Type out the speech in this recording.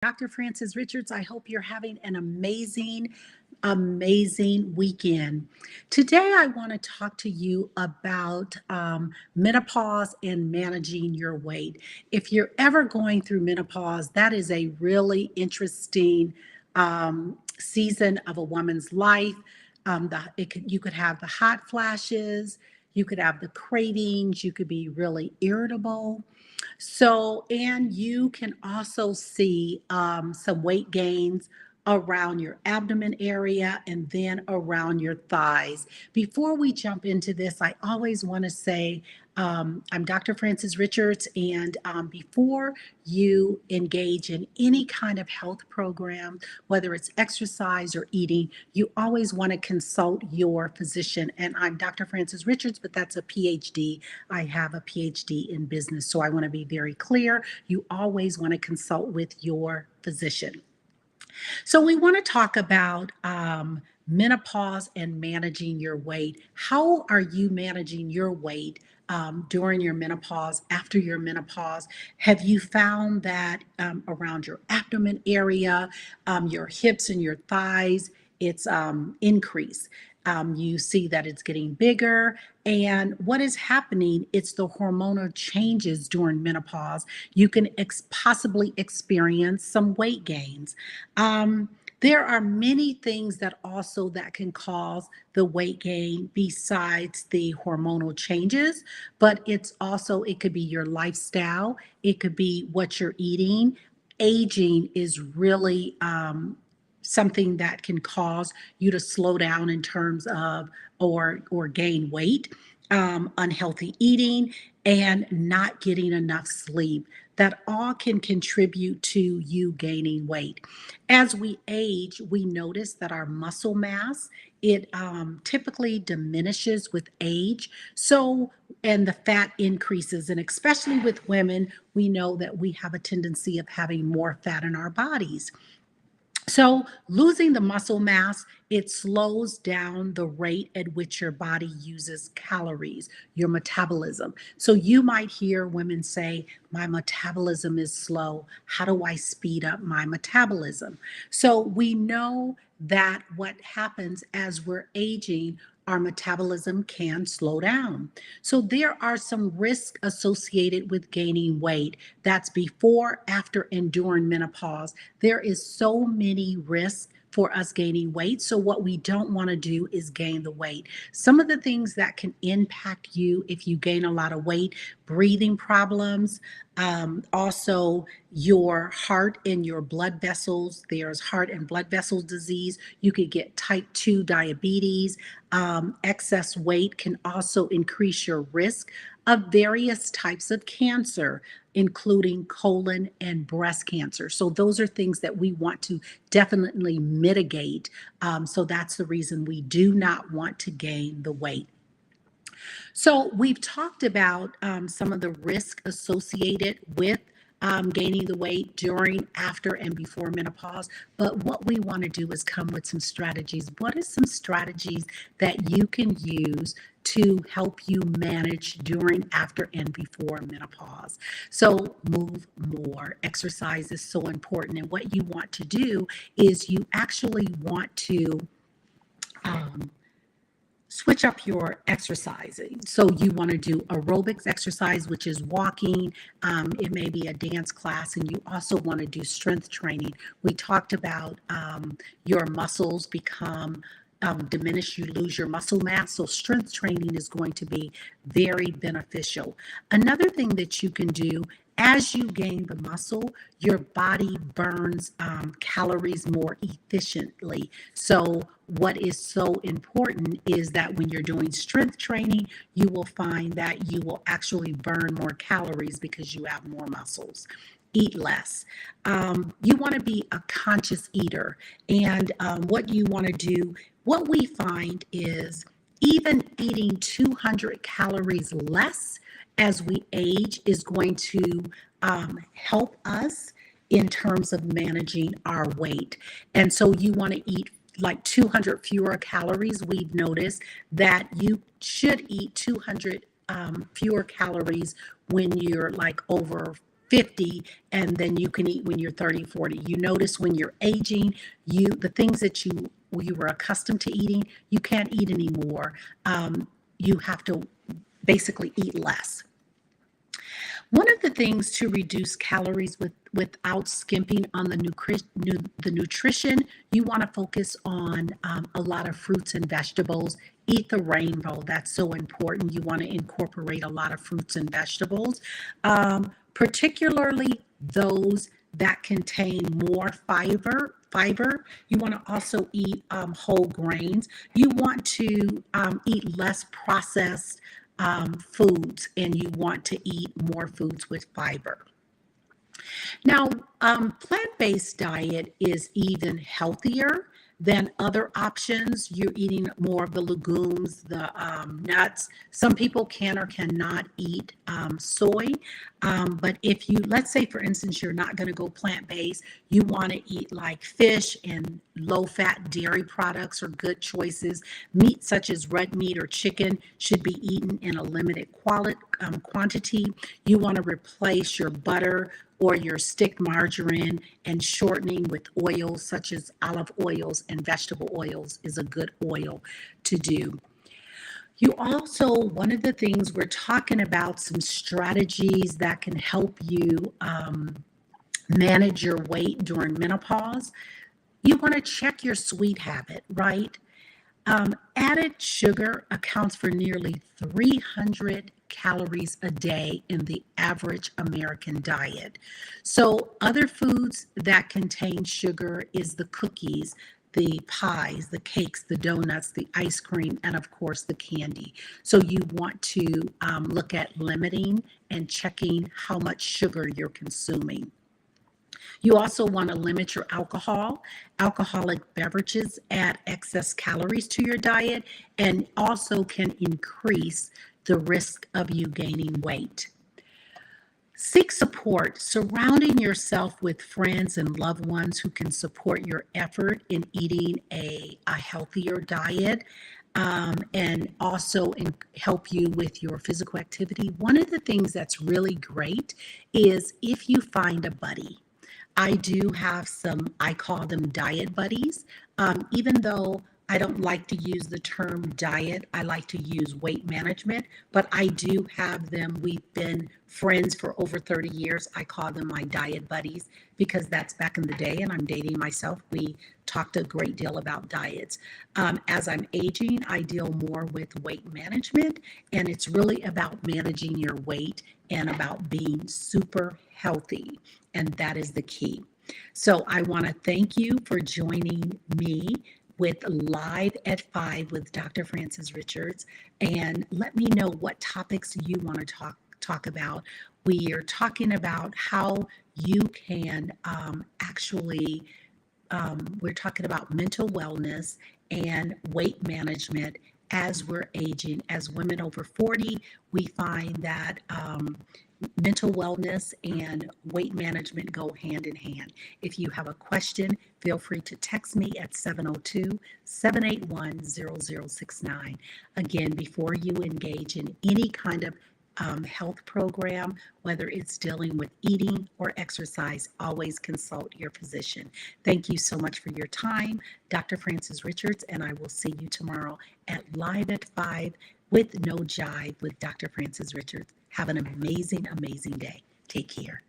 Dr. Frances Richards. I hope you're having an amazing weekend. Today, I want to talk to you about menopause and managing your weight. If you're ever going through menopause, that is a really interesting season of a woman's life. You could have the hot flashes, you could have the cravings, you could be really irritable. So, and you can also see some weight gains around your abdomen area and then around your thighs. Before we jump into this, I always want to say I'm Dr. Frances Richards, and before you engage in any kind of health program, whether it's exercise or eating, you always want to consult your physician. And I'm Dr. Frances Richards, but that's a PhD. I have a PhD in business. So I want to be very clear. You always want to consult with your physician. So we want to talk about menopause and managing your weight. How are you managing your weight during your menopause, after your menopause? Have you found that around your abdomen area, your hips and your thighs, it's increased? You see that it's getting bigger. And what is happening? It's the hormonal changes during menopause. You can possibly experience some weight gains. Um, there are many things that can cause the weight gain besides the hormonal changes, but it could be your lifestyle, it could be what you're eating. Aging is really something that can cause you to slow down in terms of or gain weight. Unhealthy eating and not getting enough sleep, that all can contribute to you gaining weight. As we age, we notice that our muscle mass, it typically diminishes with age. So, and the fat increases. And especially with women, we know that we have a tendency of having more fat in our bodies. So, losing the muscle mass, it slows down the rate at which your body uses calories, your metabolism. So, you might hear women say, my metabolism is slow. How do I speed up my metabolism? So, we know that what happens as we're aging, our metabolism can slow down. So, there are some risks associated with gaining weight. That's before, after, and during menopause. There is so many risks for us gaining weight. So what we don't want to do is gain the weight. Some of the things that can impact you if you gain a lot of weight: breathing problems, also your heart and your blood vessels. There's heart and blood vessels disease. You could get type 2 diabetes. Excess weight can also increase your risk of various types of cancer, including colon and breast cancer. So, those are things that we want to definitely mitigate. So, that's the reason we do not want to gain the weight. So, we've talked about some of the risk associated with gaining the weight during, after, and before menopause. But what we want to do is come with some strategies. What are some strategies that you can use to help you manage during, after, and before menopause? So, move more. Exercise is so important. And what you want to do is you actually want to um, switch up your exercising. So you want to do aerobics exercise, which is walking. It may be a dance class, and you also want to do strength training. We talked about your muscles become diminish, you lose your muscle mass. So strength training is going to be very beneficial. Another thing that you can do as you gain the muscle, your body burns calories more efficiently. So, what is so important is that when you're doing strength training, you will find that you will actually burn more calories because you have more muscles. Eat less. You want to be a conscious eater. And what you want to do, what we find is even eating 200 calories less as we age is going to help us in terms of managing our weight. And so you want to eat like 200 fewer calories. We've noticed that you should eat 200 fewer calories when you're like over 50, and then you can eat when you're 30, 40. You notice when you're aging, the things that you were accustomed to eating, you can't eat anymore. You have to basically eat less. One of the things to reduce calories without skimping on the nutrition, you want to focus on a lot of fruits and vegetables. Eat the rainbow. That's so important. You want to incorporate a lot of fruits and vegetables, particularly those that contain more fiber. You want to also eat whole grains. You want to eat less processed foods, and you want to eat more foods with fiber. Now, plant-based diet is even healthier than other options. You're eating more of the legumes, the nuts. Some people can or cannot eat soy, but if you, let's say for instance, you're not going to go plant-based, you want to eat like fish and low-fat dairy products are good choices. Meat such as red meat or chicken should be eaten in a limited quantity. You want to replace your butter or your stick margarine, and shortening with oils such as olive oils and vegetable oils is a good oil to do. You also, one of the things we're talking about, some strategies that can help you manage your weight during menopause. You want to check your sweet habit, right? Added sugar accounts for nearly 300 calories a day in the average American diet. So other foods that contain sugar is the cookies, the pies, the cakes, the donuts, the ice cream, and of course the candy. So you want to look at limiting and checking how much sugar you're consuming. You also want to limit your alcohol. Alcoholic beverages add excess calories to your diet and also can increase the risk of you gaining weight. Seek support, surrounding yourself with friends and loved ones who can support your effort in eating a healthier diet. And also help you with your physical activity. One of the things that's really great is if you find a buddy. I do have some, I call them diet buddies. Even though I don't like to use the term diet, I like to use weight management, but I do have them. We've been friends for over 30 years. I call them my diet buddies because that's back in the day, and I'm dating myself. We talked a great deal about diets. As I'm aging, I deal more with weight management, and it's really about managing your weight and about being super healthy, and that is the key. So I want to thank you for joining me with Live at 5 with Dr. Frances Richards, and let me know what topics you want to talk about. We are talking about how you can we're talking about mental wellness and weight management as we're aging. As women over 40, we find that mental wellness and weight management go hand in hand. If you have a question, feel free to text me at 702-781-0069. Again, before you engage in any kind of health program, whether it's dealing with eating or exercise, always consult your physician. Thank you so much for your time, Dr. Frances Richards, and I will see you tomorrow at Live at 5 with No Jive with Dr. Frances Richards. Have an amazing, amazing day. Take care.